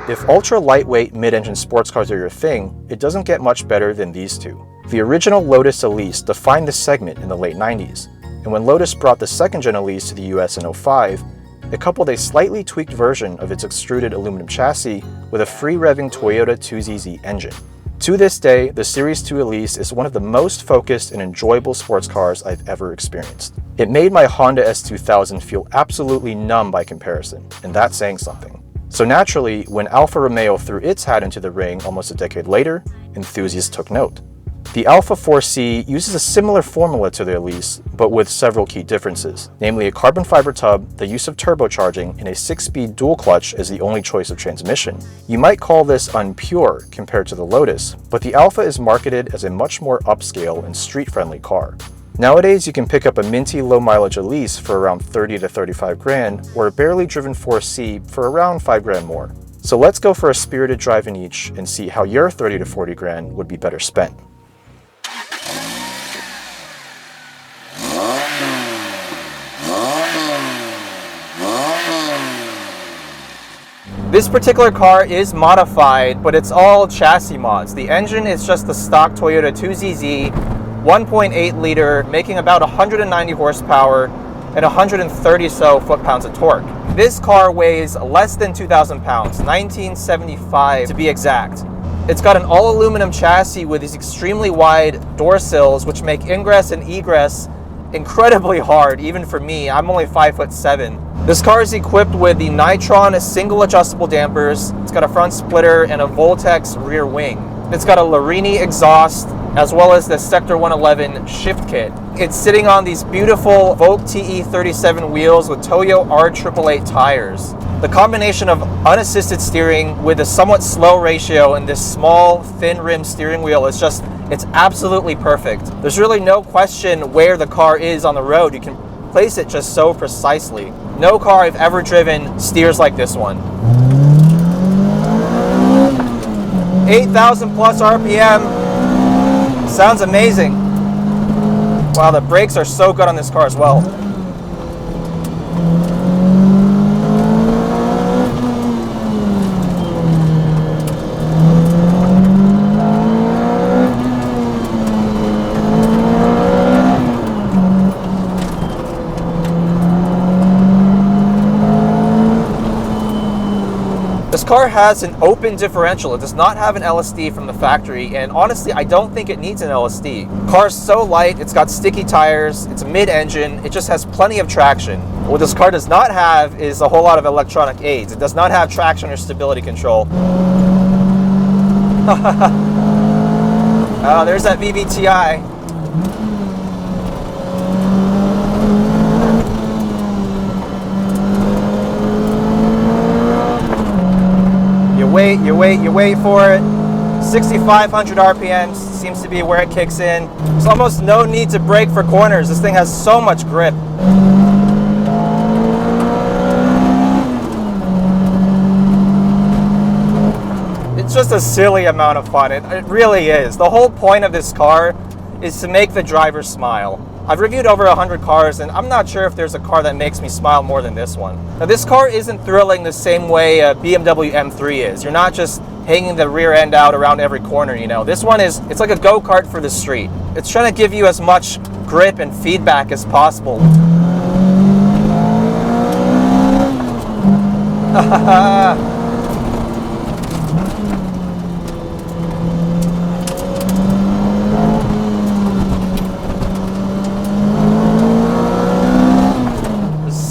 If ultra lightweight mid-engine sports cars are your thing, it doesn't get much better than these two. The original Lotus Elise defined this segment in the late 90s, and when Lotus brought the second-gen Elise to the US in 2005, it coupled a slightly tweaked version of its extruded aluminum chassis with a free-revving Toyota 2ZZ engine. To this day, the Series 2 Elise is one of the most focused and enjoyable sports cars I've ever experienced. It made my Honda S2000 feel absolutely numb by comparison, and that's saying something. So naturally, when Alfa Romeo threw its hat into the ring almost a decade later, enthusiasts took note. The Alfa 4C uses a similar formula to the Elise, but with several key differences, namely a carbon fiber tub, the use of turbocharging, and a 6-speed dual clutch as the only choice of transmission. You might call this unpure compared to the Lotus, but the Alfa is marketed as a much more upscale and street-friendly car. Nowadays, you can pick up a minty low-mileage Elise for around 30 to 35 grand, or a barely driven 4C for around 5 grand more. So let's go for a spirited drive in each and see how your 30 to 40 grand would be better spent. This particular car is modified, but it's all chassis mods. The engine is just the stock Toyota 2ZZ, 1.8 liter, making about 190 horsepower and 130 so foot-pounds of torque. This car weighs less than 2,000 pounds, 1975 to be exact. It's got an all-aluminum chassis with these extremely wide door sills, which make ingress and egress incredibly hard, even for me. I'm only 5'7". This car is equipped with the Nitron single adjustable dampers. It's got a front splitter and a Voltex rear wing. It's got a Larini exhaust, as well as the Sector 111 shift kit. It's sitting on these beautiful Volk TE37 wheels with Toyo R888 tires. The combination of unassisted steering with a somewhat slow ratio and this small, thin rim steering wheel is just, it's absolutely perfect. There's really no question where the car is on the road. You can place it just so precisely. No car I've ever driven steers like this one. 8,000 plus RPM. Sounds amazing. Wow, the brakes are so good on this car as well. This car has an open differential. It does not have an LSD from the factory, and honestly, I don't think it needs an LSD. The car's so light, it's got sticky tires, it's a mid-engine, it just has plenty of traction. What this car does not have is a whole lot of electronic aids. It does not have traction or stability control. Oh, there's that VVTi. You wait for it. 6,500 RPMs seems to be where it kicks in. There's almost no need to brake for corners. This thing has so much grip. It's just a silly amount of fun. It really is. The whole point of this car is to make the driver smile. I've reviewed over 100 cars, and I'm not sure if there's a car that makes me smile more than this one. Now, this car isn't thrilling the same way a BMW M3 is. You're not just hanging the rear end out around every corner, you know. This one is, it's like a go-kart for the street. It's trying to give you as much grip and feedback as possible.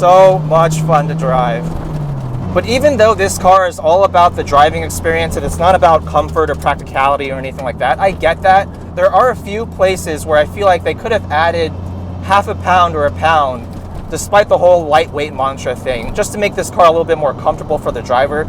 So much fun to drive. But even though this car is all about the driving experience and it's not about comfort or practicality or anything like that, I get that. There are a few places where I feel like they could have added half a pound or a pound, despite the whole lightweight mantra thing, just to make this car a little bit more comfortable for the driver.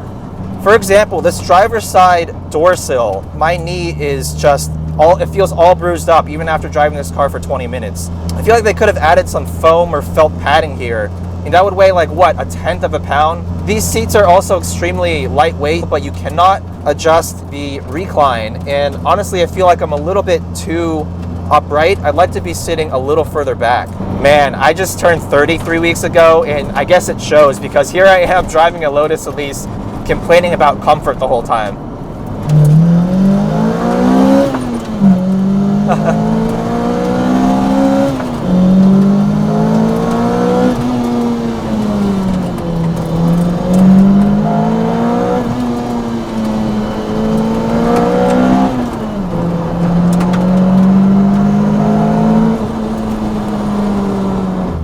For example, this driver's side door sill, my knee is just it feels all bruised up even after driving this car for 20 minutes. I feel like they could have added some foam or felt padding here. And that would weigh like, what, 1/10 of a pound? These seats are also extremely lightweight, but you cannot adjust the recline. And honestly, I feel like I'm a little bit too upright. I'd like to be sitting a little further back. Man, I just turned 30 3 weeks ago, and I guess it shows because here I am driving a Lotus Elise complaining about comfort the whole time.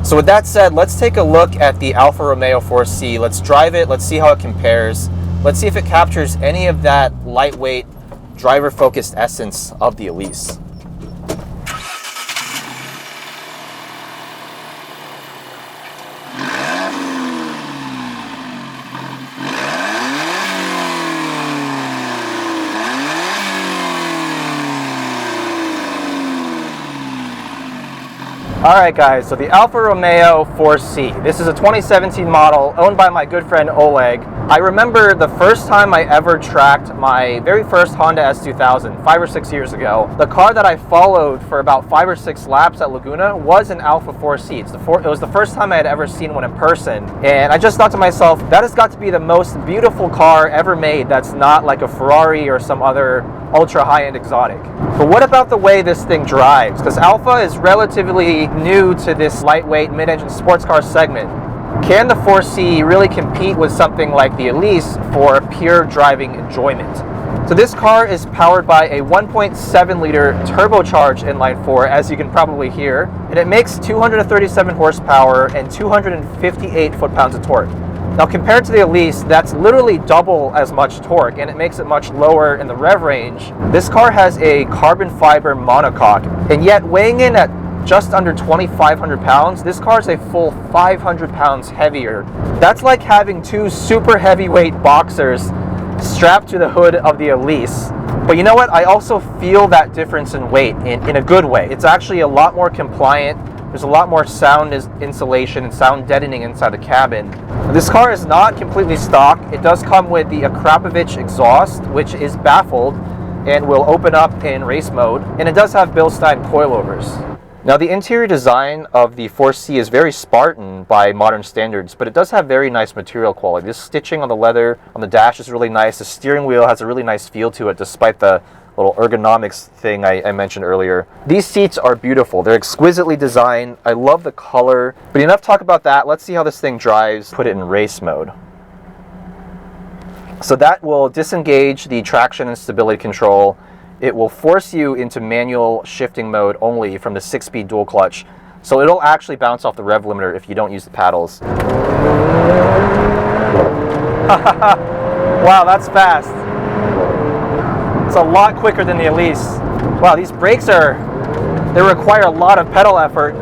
So with that said, let's take a look at the Alfa Romeo 4C. Let's drive it, let's see how it compares. Let's see if it captures any of that lightweight, driver-focused essence of the Elise. Alright guys, so the Alfa Romeo 4C. This is a 2017 model owned by my good friend Oleg. I remember the first time I ever tracked my very first Honda S2000, 5 or 6 years ago. The car that I followed for about 5 or 6 laps at Laguna was an Alfa 4C. It was the first time I had ever seen one in person. And I just thought to myself, that has got to be the most beautiful car ever made that's not like a Ferrari or some other ultra high-end exotic. But what about the way this thing drives? Because Alfa is relatively new to this lightweight mid-engine sports car segment. Can the 4C really compete with something like the Elise for pure driving enjoyment? So this car is powered by a 1.7 liter turbocharged inline-4, as you can probably hear, and it makes 237 horsepower and 258 foot-pounds of torque. Now compared to the Elise, that's literally double as much torque, and it makes it much lower in the rev range. This car has a carbon fiber monocoque, and yet weighing in at just under 2,500 pounds, this car is a full 500 pounds heavier. That's like having two super heavyweight boxers strapped to the hood of the Elise. But you know what? I also feel that difference in weight in a good way. It's actually a lot more compliant. There's a lot more sound insulation and sound deadening inside the cabin. This car is not completely stock. It does come with the Akrapovic exhaust, which is baffled and will open up in race mode. And it does have Bilstein coilovers. Now the interior design of the 4C is very Spartan by modern standards, but it does have very nice material quality. This stitching on the leather on the dash is really nice. The steering wheel has a really nice feel to it, despite the little ergonomics thing I mentioned earlier. These seats are beautiful. They're exquisitely designed. I love the color. But enough talk about that. Let's see how this thing drives. Put it in race mode. So that will disengage the traction and stability control. It will force you into manual shifting mode only from the 6-speed dual clutch. So it'll actually bounce off the rev limiter if you don't use the paddles. Wow, that's fast. It's a lot quicker than the Elise. Wow, these brakes they require a lot of pedal effort.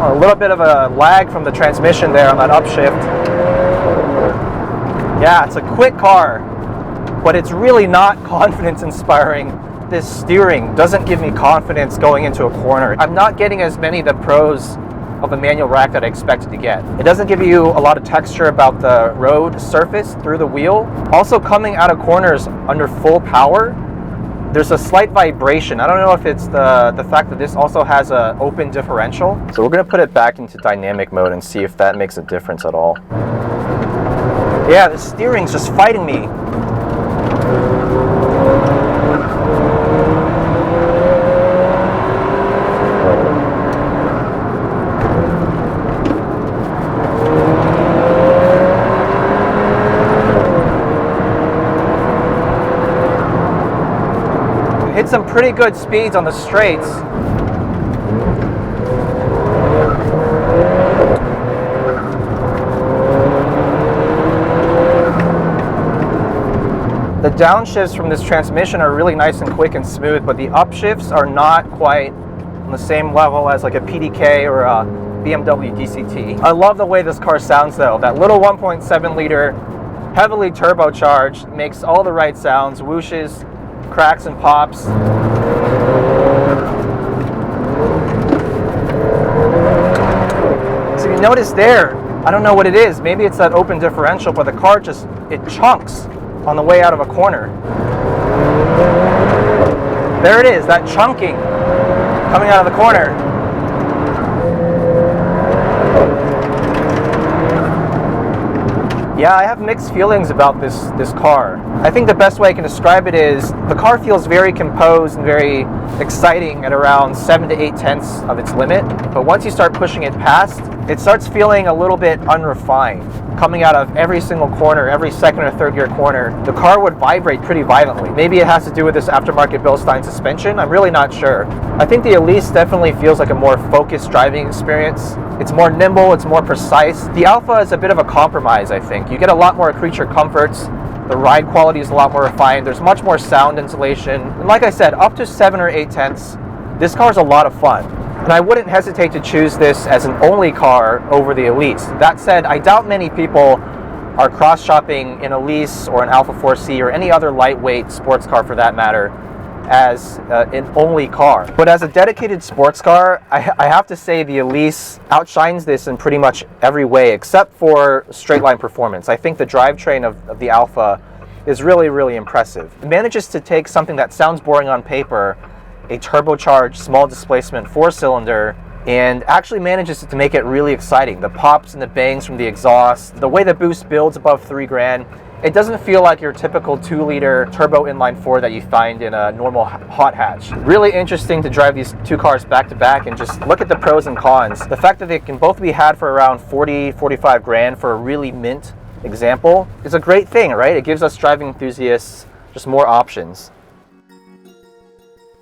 A little bit of a lag from the transmission there on that upshift. Yeah, it's a quick car, but it's really not confidence inspiring. This steering doesn't give me confidence going into a corner. I'm not getting as many of the pros of a manual rack that I expected to get. It doesn't give you a lot of texture about the road surface through the wheel. Also, coming out of corners under full power, there's a slight vibration. I don't know if it's the fact that this also has an open differential. So we're gonna put it back into dynamic mode and see if that makes a difference at all. Yeah, the steering's just fighting me. Hit some pretty good speeds on the straights. The downshifts from this transmission are really nice and quick and smooth, but the upshifts are not quite on the same level as like a PDK or a BMW DCT. I love the way this car sounds though. That little 1.7 liter, heavily turbocharged, makes all the right sounds, whooshes, cracks and pops. So you notice there, I don't know what it is. Maybe it's that open differential, but the car it chunks. on the way out of a corner. There it is, that chunking coming out of the corner. Yeah, I have mixed feelings about this car. I think the best way I can describe it is the car feels very composed and very exciting at around 7 to 8 tenths of its limit. But once you start pushing it past, it starts feeling a little bit unrefined. Coming out of every single corner, every second or third gear corner, the car would vibrate pretty violently. Maybe it has to do with this aftermarket Bilstein suspension. I'm really not sure. I think the Elise definitely feels like a more focused driving experience. It's more nimble, it's more precise. The Alfa is a bit of a compromise, I think. You get a lot more creature comforts. The ride quality is a lot more refined. There's much more sound insulation. And like I said, up to 7 or 8 tenths, this car is a lot of fun. And I wouldn't hesitate to choose this as an only car over the Elise. That said, I doubt many people are cross-shopping an Elise or an Alfa 4C or any other lightweight sports car for that matter as an only car. But as a dedicated sports car, I have to say the Elise outshines this in pretty much every way except for straight line performance. I think the drivetrain of the Alfa is really, really impressive. It manages to take something that sounds boring on paper, a turbocharged small displacement 4-cylinder, and actually manages to make it really exciting. The pops and the bangs from the exhaust, the way the boost builds above 3 grand, it doesn't feel like your typical 2-liter turbo inline 4 that you find in a normal hot hatch. Really interesting to drive these two cars back to back and just look at the pros and cons. The fact that they can both be had for around 40, 45 grand for a really mint example is a great thing, right? It gives us driving enthusiasts just more options.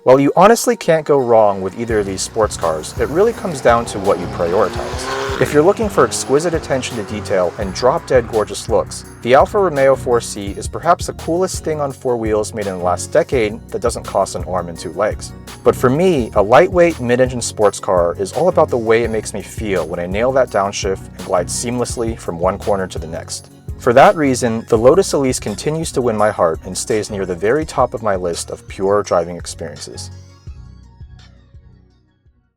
While you honestly can't go wrong with either of these sports cars, it really comes down to what you prioritize. If you're looking for exquisite attention to detail and drop-dead gorgeous looks, the Alfa Romeo 4C is perhaps the coolest thing on 4 wheels made in the last decade that doesn't cost an arm and 2 legs. But for me, a lightweight mid-engine sports car is all about the way it makes me feel when I nail that downshift and glide seamlessly from one corner to the next. For that reason, the Lotus Elise continues to win my heart and stays near the very top of my list of pure driving experiences.